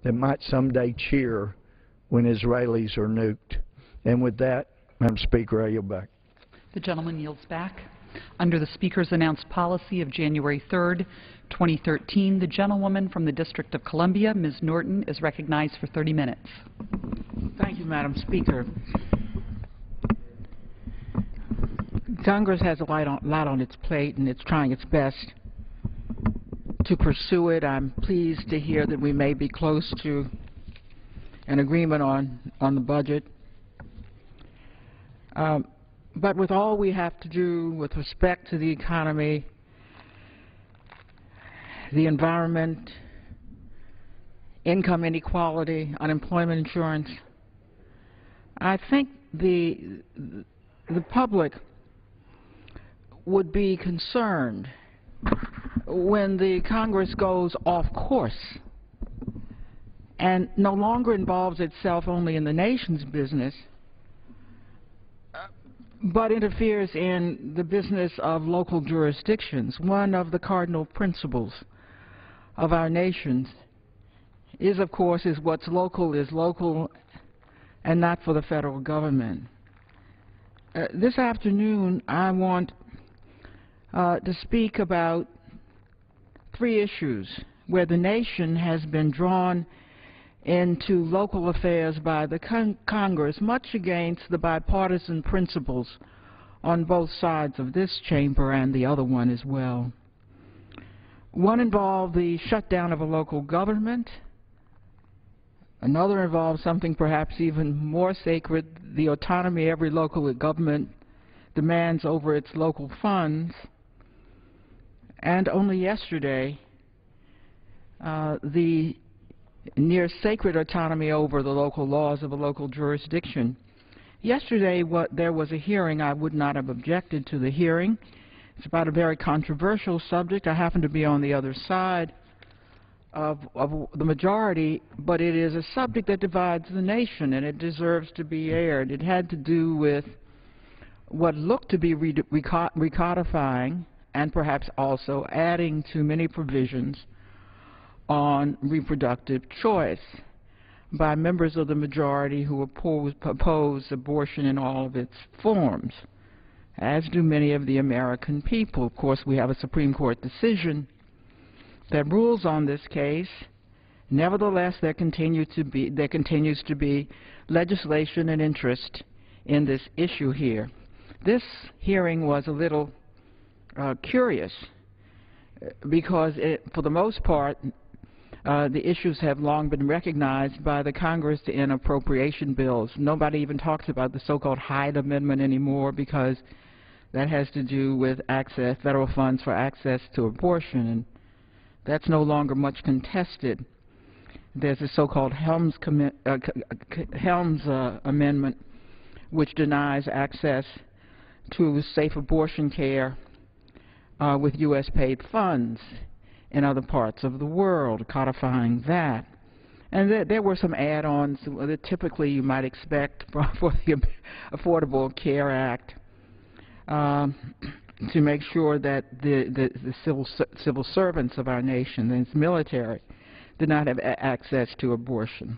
that might someday cheer when Israelis are nuked. And with that, Madam Speaker, I yield back. The gentleman yields back. Under the Speaker's announced policy of January 3rd, 2013, the gentlewoman from the District of Columbia, Ms. Norton, is recognized for 30 minutes. Thank you, Madam Speaker. Congress has a lot on its plate, and it's trying its best to pursue it. I'm pleased to hear that we may be close to an agreement on the budget. But with all we have to do with respect to the economy, the environment, income inequality, unemployment insurance, I think the public would be concerned when the Congress goes off course and no longer involves itself only in the nation's business, but interferes in the business of local jurisdictions. One of the cardinal principles of our nations is, of course, what's local is local and not for the federal government. This afternoon, I want to speak about 3 issues where the nation has been drawn into local affairs by the Congress, much against the bipartisan principles on both sides of this chamber and the other one as well. One involved the shutdown of a local government. Another involves something perhaps even more sacred, the autonomy every local government demands over its local funds. And only yesterday, the near sacred autonomy over the local laws of a local jurisdiction. Yesterday, there was a hearing. I would not have objected to the hearing. It's about a very controversial subject. I happen to be on the other side of the majority, but it is a subject that divides the nation, and it deserves to be aired. It had to do with what looked to be recodifying and perhaps also adding to many provisions on reproductive choice by members of the majority who oppose abortion in all of its forms, as do many of the American people. Of course, we have a Supreme Court decision that rules on this case. Nevertheless, there continues to be legislation and interest in this issue here. This hearing was a little curious because for the most part, the issues have long been recognized by the Congress in appropriation bills. Nobody even talks about the so-called Hyde Amendment anymore because that has to do with access, federal funds for access to abortion, and that's no longer much contested. There's a so-called Helms Amendment, which denies access to safe abortion care with U.S. paid funds in other parts of the world, codifying that. And there were some add-ons that typically you might expect for the Affordable Care Act to make sure that the civil servants of our nation and its military did not have access to abortion.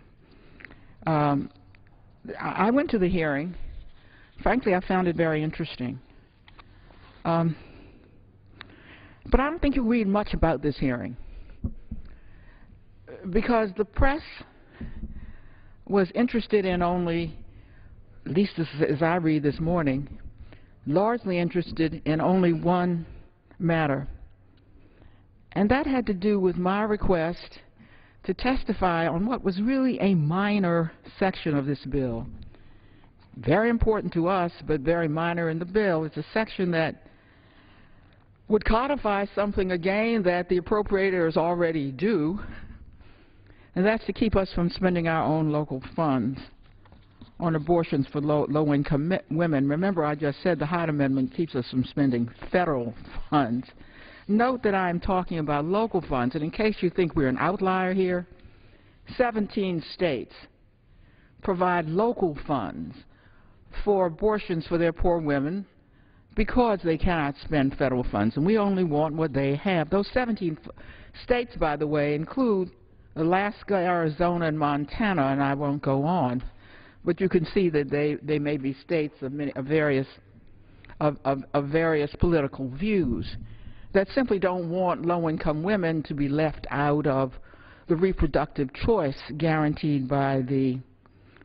I went to the hearing. Frankly, I found it very interesting. But I don't think you'll read much about this hearing because the press was interested in only, at least as I read this morning, largely interested in only one matter. And that had to do with my request to testify on what was really a minor section of this bill. Very important to us, but very minor in the bill. It's a section that would codify something, again, that the appropriators already do, and that's to keep us from spending our own local funds on abortions for low-income women. Remember, I just said the Hyde Amendment keeps us from spending federal funds. Note that I'm talking about local funds, and in case you think we're an outlier here, 17 states provide local funds for abortions for their poor women because they cannot spend federal funds, and we only want what they have. Those 17 states, by the way, include Alaska, Arizona, and Montana, and I won't go on. But you can see that they may be states of various political views that simply don't want low-income women to be left out of the reproductive choice guaranteed by the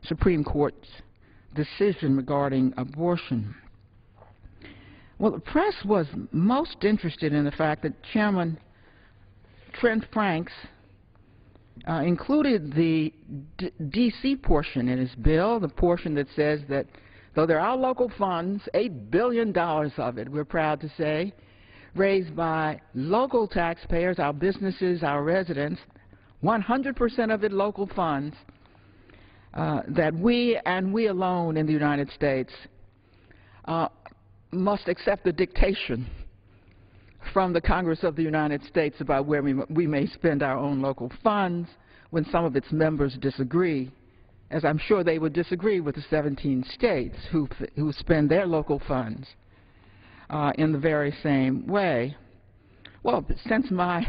Supreme Court's decision regarding abortion. Well, the press was most interested in the fact that Chairman Trent Franks included the D.C. portion in his bill, the portion that says that though there are local funds, $8 billion of it, we're proud to say, raised by local taxpayers, our businesses, our residents, 100% of it local funds, that we and we alone in the United States must accept the dictation from the Congress of the United States about where we may spend our own local funds when some of its members disagree, as I'm sure they would disagree with the 17 states who spend their local funds in the very same way. Well, since my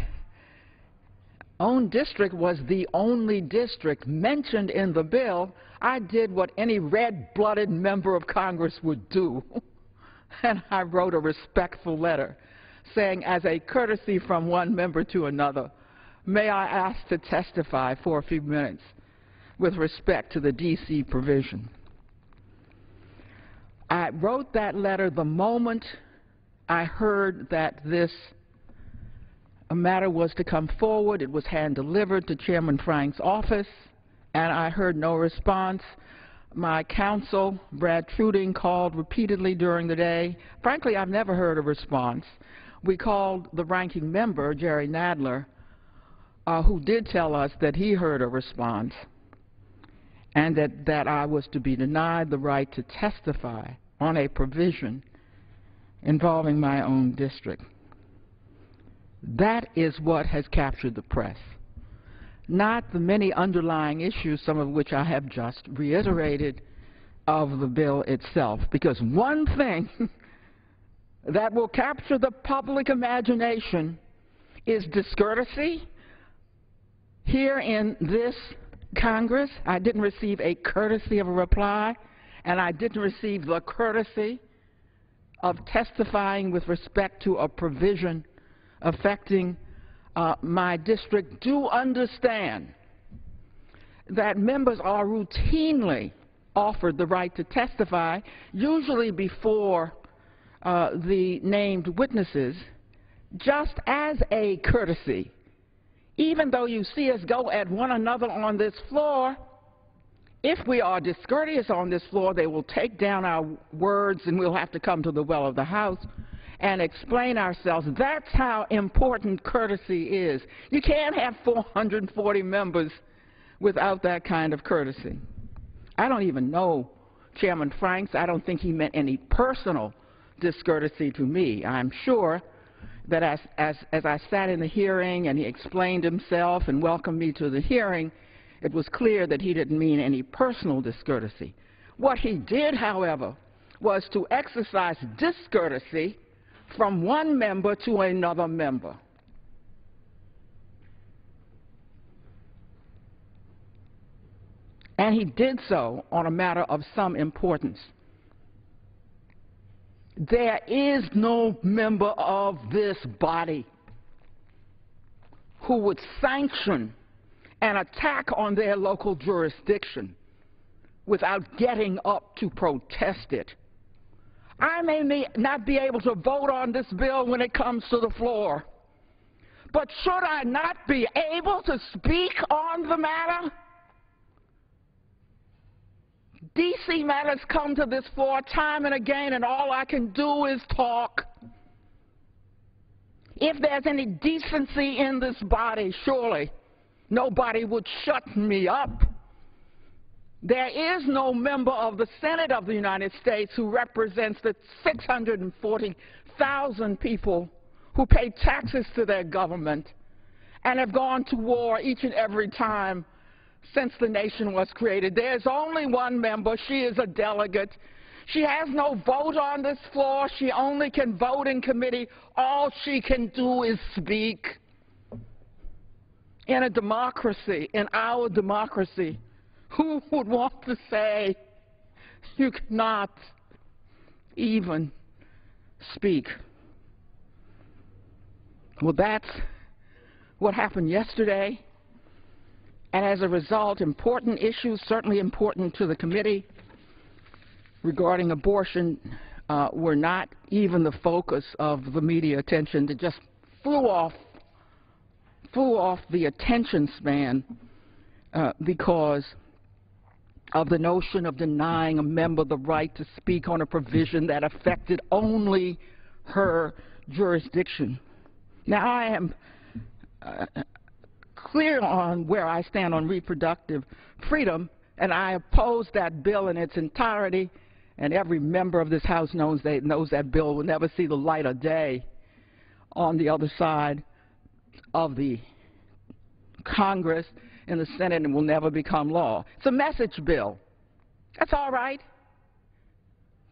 own district was the only district mentioned in the bill, I did what any red-blooded member of Congress would do, and I wrote a respectful letter saying, as a courtesy from one member to another, may I ask to testify for a few minutes with respect to the D.C. provision. I wrote that letter the moment I heard that this matter was to come forward. It was hand-delivered to Chairman Franks' office, and I heard no response. My counsel, Brad Truding, called repeatedly during the day. Frankly, I've never heard a response. We called the ranking member, Jerry Nadler, who did tell us that he heard a response and that I was to be denied the right to testify on a provision involving my own district. That is what has captured the press, not the many underlying issues, some of which I have just reiterated, of the bill itself. Because one thing that will capture the public imagination is discourtesy. Here in this Congress, I didn't receive a courtesy of a reply, and I didn't receive the courtesy of testifying with respect to a provision affecting my district. Do understand that members are routinely offered the right to testify, usually before the named witnesses, just as a courtesy. Even though you see us go at one another on this floor, if we are discourteous on this floor, they will take down our words and we'll have to come to the well of the House and explain ourselves. That's how important courtesy is. You can't have 440 members without that kind of courtesy. I don't even know Chairman Franks. I don't think he meant any personal discourtesy to me. I'm sure that as I sat in the hearing and he explained himself and welcomed me to the hearing, it was clear that he didn't mean any personal discourtesy. What he did, however, was to exercise discourtesy from one member to another member. And he did so on a matter of some importance. There is no member of this body who would sanction an attack on their local jurisdiction without getting up to protest it. I may not be able to vote on this bill when it comes to the floor, but should I not be able to speak on the matter? D.C. matters come to this floor time and again, and all I can do is talk. If there's any decency in this body, surely nobody would shut me up. There is no member of the Senate of the United States who represents the 640,000 people who pay taxes to their government and have gone to war each and every time since the nation was created. There's only one member. She is a delegate. She has no vote on this floor. She only can vote in committee. All she can do is speak. In a democracy, in our democracy, who would want to say you cannot even speak? Well, that's what happened yesterday. And as a result, important issues, certainly important to the committee, regarding abortion were not even the focus of the media attention. That just flew off the attention span because of the notion of denying a member the right to speak on a provision that affected only her jurisdiction. Now, I am clear on where I stand on reproductive freedom, and I oppose that bill in its entirety, and every member of this House knows that bill will never see the light of day on the other side of the Congress in the Senate and will never become law. It's a message bill. That's all right.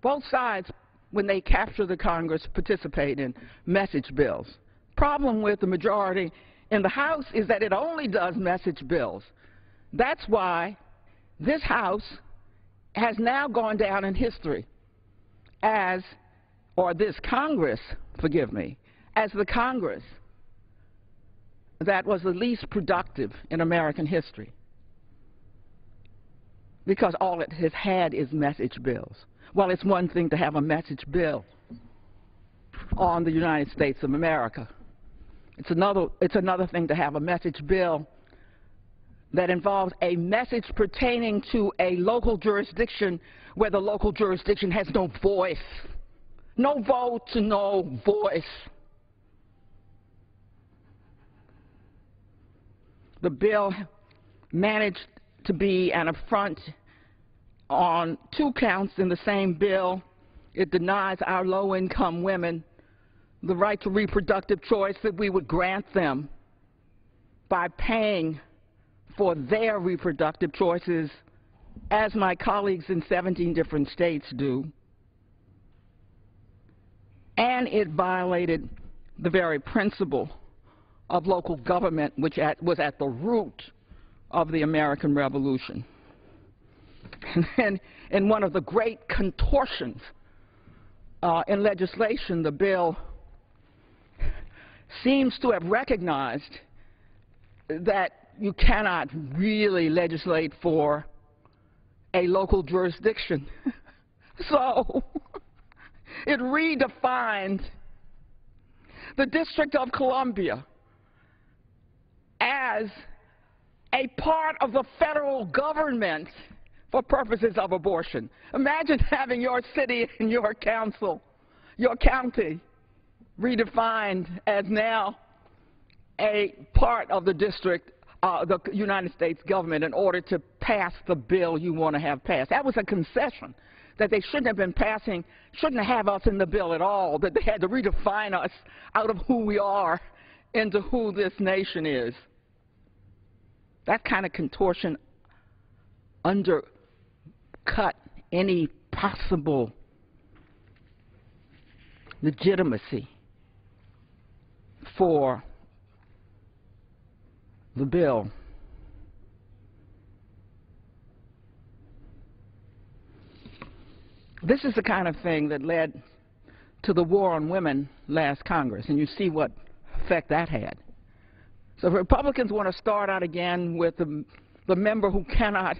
Both sides, when they capture the Congress, participate in message bills. Problem with the majority in the House is that it only does message bills. That's why this House has now gone down in history as, or this Congress, forgive me, as the Congress that was the least productive in American history, because all it has had is message bills. Well, it's one thing to have a message bill on the United States of America. It's another thing to have a message bill that involves a message pertaining to a local jurisdiction where the local jurisdiction has no voice, no vote, no voice. The bill managed to be an affront on 2 counts in the same bill. It denies our low-income women the right to reproductive choice that we would grant them by paying for their reproductive choices, as my colleagues in 17 different states do. And it violated the very principle of local government, which was at the root of the American Revolution. And in one of the great contortions in legislation, the bill seems to have recognized that you cannot really legislate for a local jurisdiction. So it redefined the District of Columbia as a part of the federal government for purposes of abortion. Imagine having your city and your council, your county, redefined as now a part of the district, the United States government, in order to pass the bill you want to have passed. That was a concession that they shouldn't have been passing, shouldn't have us in the bill at all, that they had to redefine us out of who we are into who this nation is. That kind of contortion undercut any possible legitimacy for the bill. This is the kind of thing that led to the war on women last Congress, and you see what effect that had. So if Republicans want to start out again with the member who cannot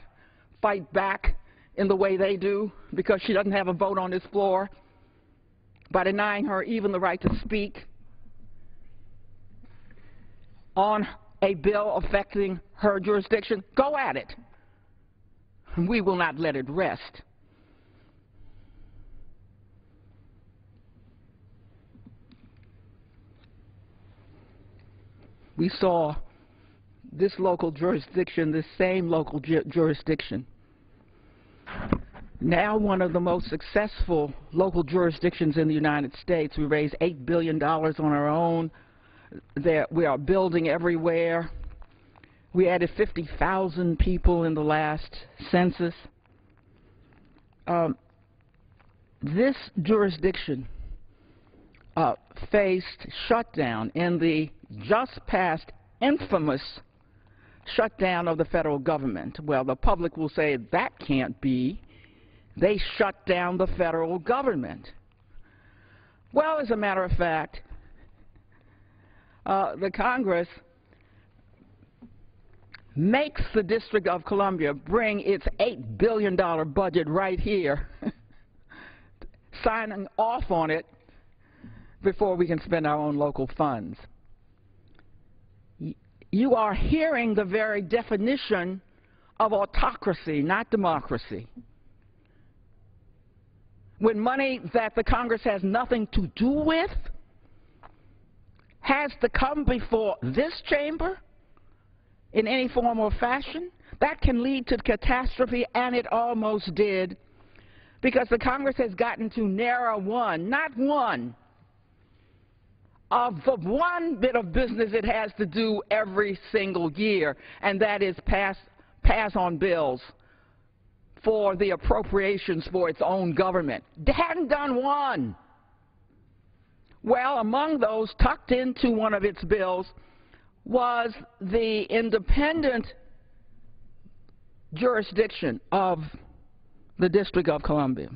fight back in the way they do because she doesn't have a vote on this floor, by denying her even the right to speak on a bill affecting her jurisdiction, go at it. And we will not let it rest. We saw this local jurisdiction, this same local jurisdiction, now one of the most successful local jurisdictions in the United States. We raised $8 billion on our own. We are building everywhere. We added 50,000 people in the last census. This jurisdiction faced shutdown in the just passed infamous shutdown of the federal government. Well, the public will say that can't be. They shut down the federal government. Well, as a matter of fact, the Congress makes the District of Columbia bring its $8 billion budget right here, signing off on it before we can spend our own local funds. You are hearing the very definition of autocracy, not democracy. When money that the Congress has nothing to do with has to come before this chamber in any form or fashion, that can lead to catastrophe, and it almost did, because the Congress has gotten to narrow one, not one, of the one bit of business it has to do every single year, and that is pass on bills for the appropriations for its own government. They hadn't done one. Well, among those, tucked into one of its bills, was the independent jurisdiction of the District of Columbia.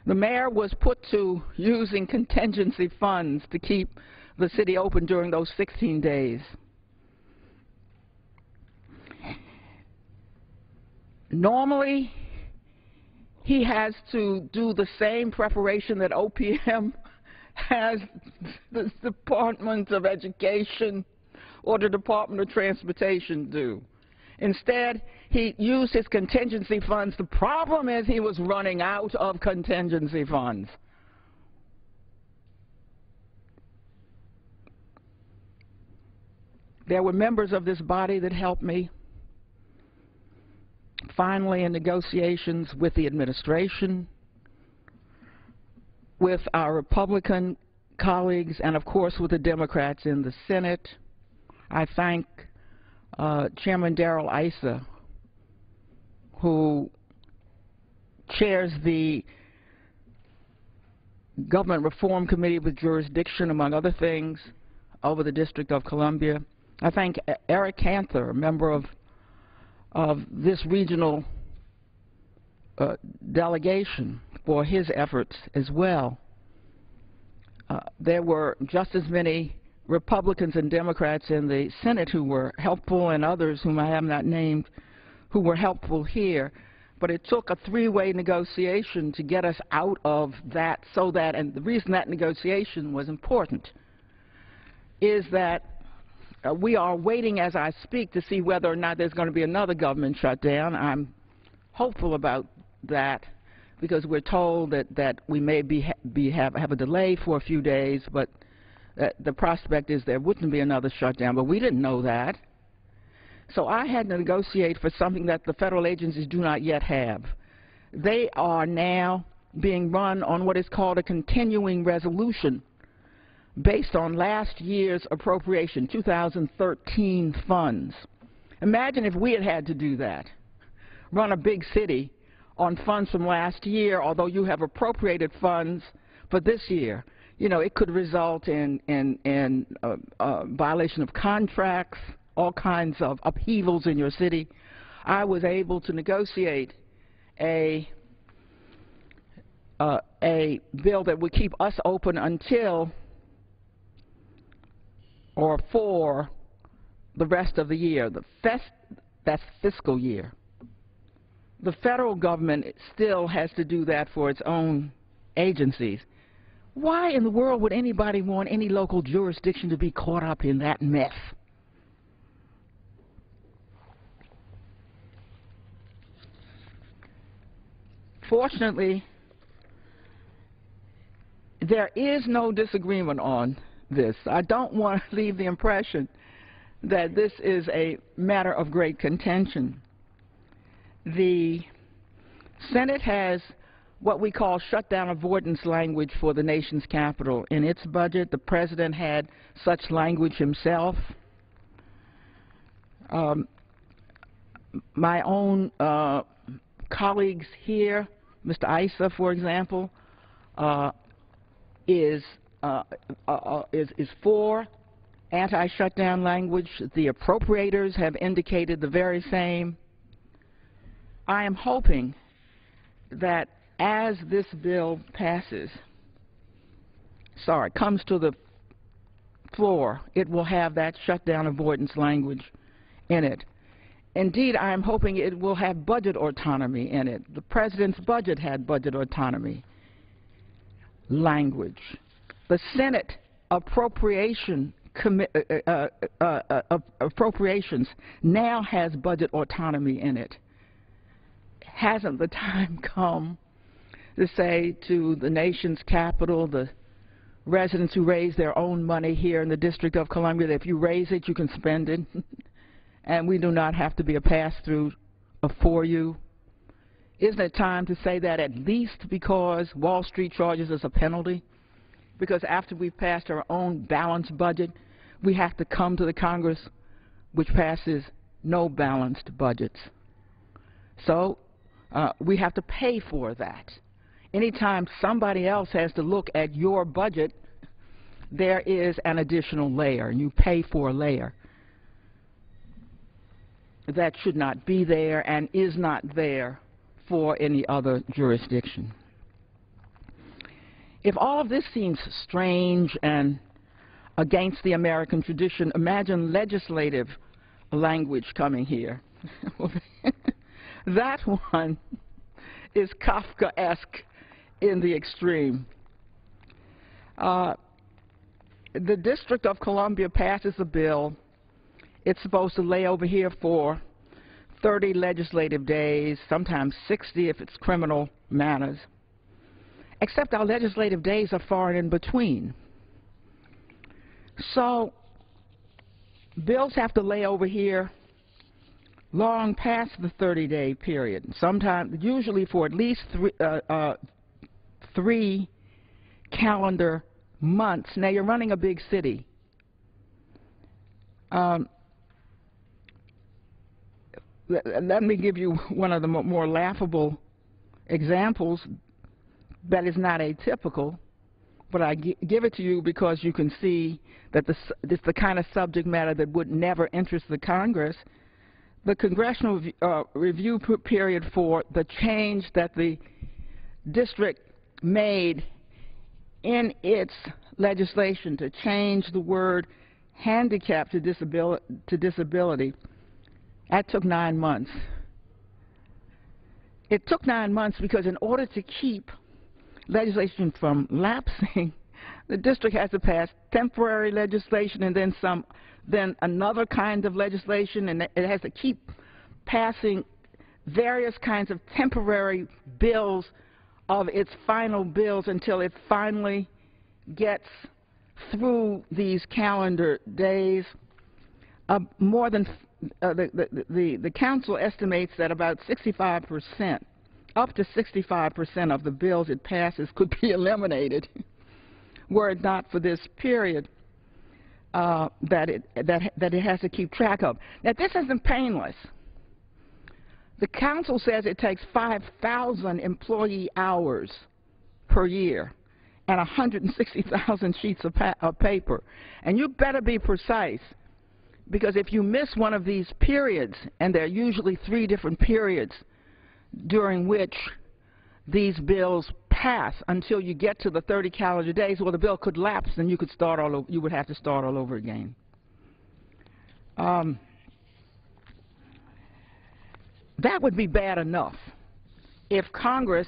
The mayor was put to using contingency funds to keep the city open during those 16 days. Normally, he has to do the same preparation that OPM has the Department of Education or the Department of Transportation do. Instead, he used his contingency funds. The problem is he was running out of contingency funds. There were members of this body that helped me. Finally, in negotiations with the administration, with our Republican colleagues, and of course with the Democrats in the Senate, I thank Chairman Darrell Issa, who chairs the Government Reform Committee with jurisdiction, among other things, over the District of Columbia. I thank Eric Cantor, a member of this regional delegation, for his efforts as well. There were just as many Republicans and Democrats in the Senate who were helpful, and others whom I have not named who were helpful here. But it took a three-way negotiation to get us out of that, so that, and the reason that negotiation was important is that we are waiting as I speak to see whether or not there's going to be another government shutdown. I'm hopeful about that, because we're told that we may have a delay for a few days, but the prospect is there wouldn't be another shutdown. But we didn't know that. So I had to negotiate for something that the federal agencies do not yet have. They are now being run on what is called a continuing resolution based on last year's appropriation, 2013 funds. Imagine if we had to do that, run a big city on funds from last year, although you have appropriated funds for this year. You know, it could result in violation of contracts, all kinds of upheavals in your city. I was able to negotiate a bill that would keep us open until or for the rest of the year, that's fiscal year. The federal government still has to do that for its own agencies. Why in the world would anybody want any local jurisdiction to be caught up in that mess? Fortunately, there is no disagreement on this. I don't want to leave the impression that this is a matter of great contention. The Senate has what we call shutdown avoidance language for the nation's capital. In its budget, the President had such language himself. My own colleagues here, Mr. Issa, for example, is for anti-shutdown language. The appropriators have indicated the very same. I am hoping that as this bill comes to the floor, it will have that shutdown avoidance language in it. Indeed, I am hoping it will have budget autonomy in it. The President's budget had budget autonomy language. The Senate appropriations now has budget autonomy in it. Hasn't the time come to say to the nation's capital, the residents who raise their own money here in the District of Columbia, that if you raise it, you can spend it, and we do not have to be a pass-through for you? Isn't it time to say that, at least because Wall Street charges us a penalty? Because after we've passed our own balanced budget, we have to come to the Congress which passes no balanced budgets. So we have to pay for that. Anytime somebody else has to look at your budget, there is an additional layer, and you pay for a layer that should not be there and is not there for any other jurisdiction. If all of this seems strange and against the American tradition, imagine legislative language coming here. That one is Kafkaesque in the extreme. The District of Columbia passes a bill. It's supposed to lay over here for 30 legislative days, sometimes 60 if it's criminal matters. Except our legislative days are far and in between. So bills have to lay over here long past the 30-day period, sometimes, usually for at least three calendar months. Now, you're running a big city. Let me give you one of the more laughable examples that is not atypical, but I give it to you because you can see that it's the kind of subject matter that would never interest the Congress. The congressional review period for the change that the district made in its legislation to change the word handicap to disability, that took 9 months. It took 9 months because in order to keep legislation from lapsing, the district has to pass temporary legislation and then another kind of legislation, and it has to keep passing various kinds of temporary bills of its final bills until it finally gets through these calendar days. More than the council estimates that about 65%, up to 65% of the bills it passes could be eliminated were it not for this period that it has to keep track of. Now, this isn't painless. The council says it takes 5,000 employee hours per year and 160,000 sheets of paper. And you better be precise, because if you miss one of these periods, and there are usually 3 different periods during which these bills pass until you get to the 30 calendar days, well, the bill could lapse and you could start all over, you would have to start all over again. That would be bad enough if Congress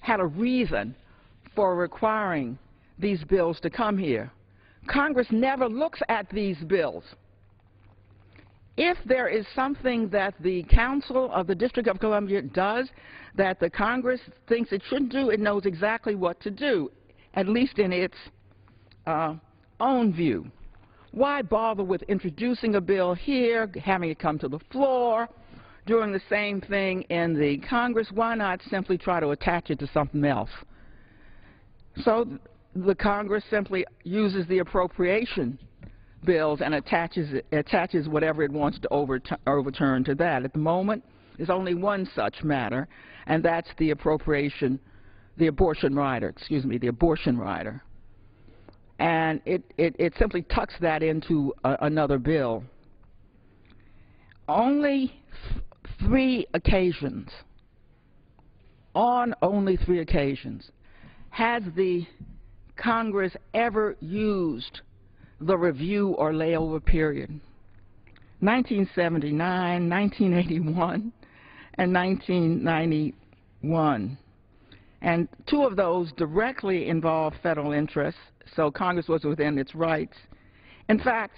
had a reason for requiring these bills to come here. Congress never looks at these bills. If there is something that the Council of the District of Columbia does that the Congress thinks it shouldn't do, it knows exactly what to do, at least in its own view. Why bother with introducing a bill here, having it come to the floor, doing the same thing in the Congress? Why not simply try to attach it to something else? So the Congress simply uses the appropriation bills and attaches whatever it wants to overturn to that. At the moment, there's only one such matter, and that's the abortion rider. and it simply tucks that into another bill. Only three occasions, on only 3 occasions, has the Congress ever used the review or layover period: 1979, 1981, and 1991. And 2 of those directly involve federal interests, so Congress was within its rights. In fact,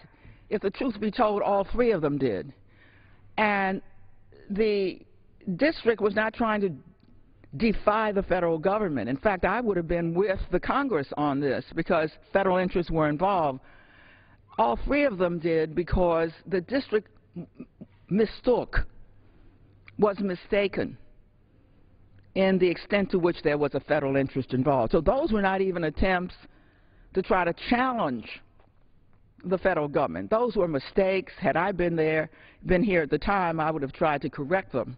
if the truth be told, all 3 of them did. And the district was not trying to defy the federal government. In fact, I would have been with the Congress on this because federal interests were involved. All 3 of them did because the district mistook, was mistaken in the extent to which there was a federal interest involved. So those were not even attempts to try to challenge the federal government. Those were mistakes. Had I been here at the time, I would have tried to correct them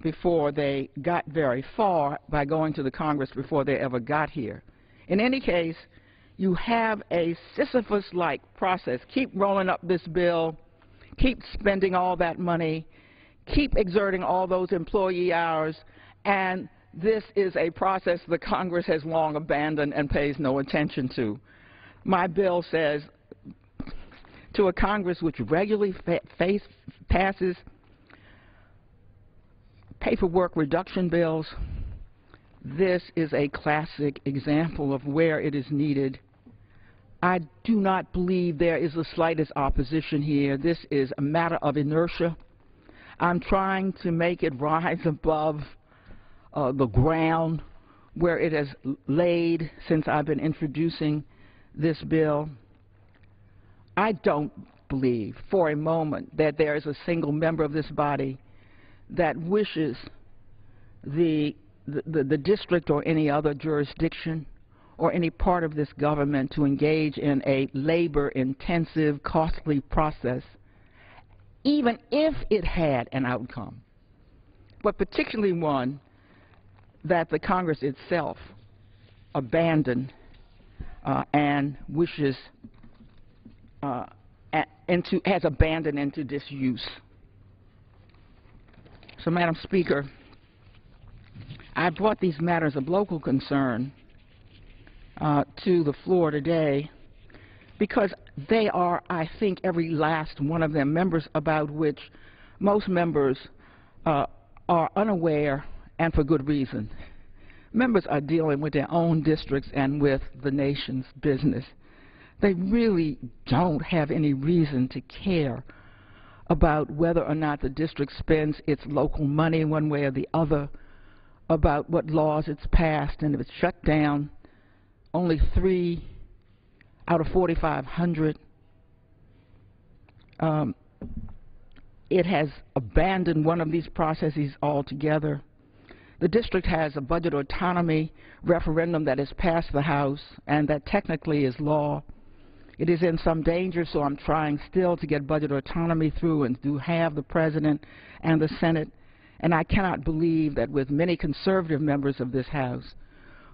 before they got very far by going to the Congress before they ever got here. In any case, you have a Sisyphus-like process. Keep rolling up this bill, keep spending all that money, keep exerting all those employee hours, and this is a process the Congress has long abandoned and pays no attention to. My bill says, to a Congress which regularly passes paperwork reduction bills, this is a classic example of where it is needed. I do not believe there is the slightest opposition here. This is a matter of inertia. I'm trying to make it rise above the ground where it has laid since I've been introducing this bill. I don't believe for a moment that there is a single member of this body that wishes the district or any other jurisdiction or any part of this government to engage in a labor-intensive, costly process, even if it had an outcome, but particularly one that the Congress itself abandoned and wishes has abandoned into disuse. So, Madam Speaker, I brought these matters of local concern to the floor today because they are, I think, every last one of them, members about which most members are unaware, and for good reason. Members are dealing with their own districts and with the nation's business. They really don't have any reason to care about whether or not the district spends its local money one way or the other, about what laws it's passed, and if it's shut down. Only 3 out of 4,500. It has abandoned one of these processes altogether. The district has a budget autonomy referendum that has passed the House and that technically is law. It is in some danger, so I'm trying still to get budget autonomy through and to have the President and the Senate. And I cannot believe that with many conservative members of this House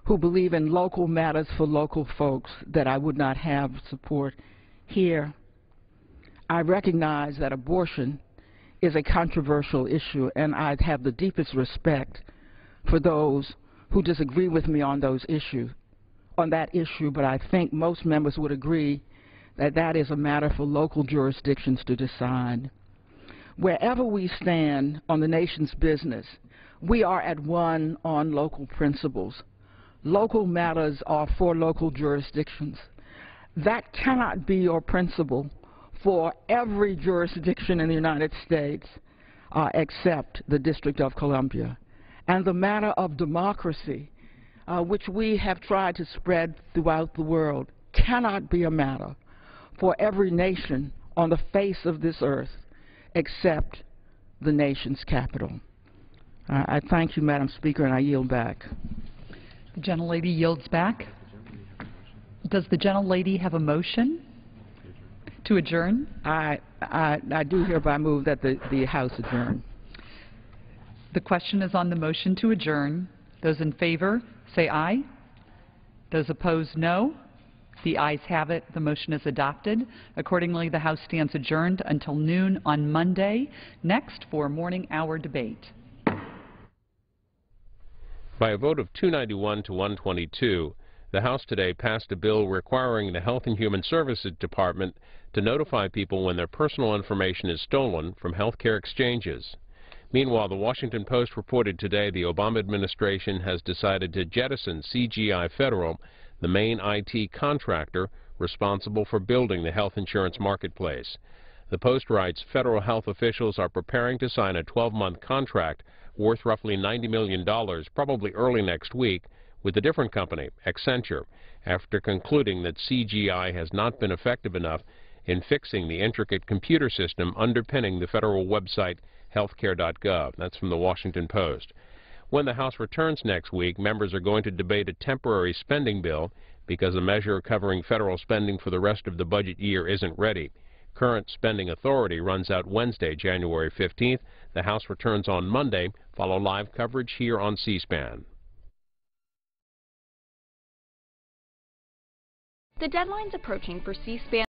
who believe in local matters for local folks, that I would not have support here. I recognize that abortion is a controversial issue, and I have the deepest respect for those who disagree with me on that issue, but I think most members would agree that that is a matter for local jurisdictions to decide. Wherever we stand on the nation's business, we are at one on local principles. Local matters are for local jurisdictions. That cannot be your principle for every jurisdiction in the United States except the District of Columbia. And the matter of democracy, which we have tried to spread throughout the world, cannot be a matter for every nation on the face of this earth except the nation's capital. I thank you, Madam Speaker, and I yield back. The gentlelady yields back. Does the gentlelady have a motion to adjourn? I do hereby move that the House adjourn. The question is on the motion to adjourn. Those in favor say aye. Those opposed, no. The ayes have it. The motion is adopted. Accordingly, the House stands adjourned until noon on Monday. Next, for morning hour debate. By a vote of 291 to 122, the House today passed a bill requiring the Health and Human Services Department to notify people when their personal information is stolen from health care exchanges. Meanwhile, the Washington Post reported today the Obama administration has decided to jettison CGI Federal, the main IT contractor responsible for building the health insurance marketplace. The Post writes federal health officials are preparing to sign a 12-month contract worth roughly $90 million, probably early next week, with a different company, Accenture, after concluding that CGI has not been effective enough in fixing the intricate computer system underpinning the federal website healthcare.gov. That's from the Washington Post. When the House returns next week, members are going to debate a temporary spending bill because a measure covering federal spending for the rest of the budget year isn't ready. Current spending authority runs out Wednesday, January 15th. The House returns on Monday. Follow live coverage here on C-SPAN. The deadline's approaching for C-SPAN.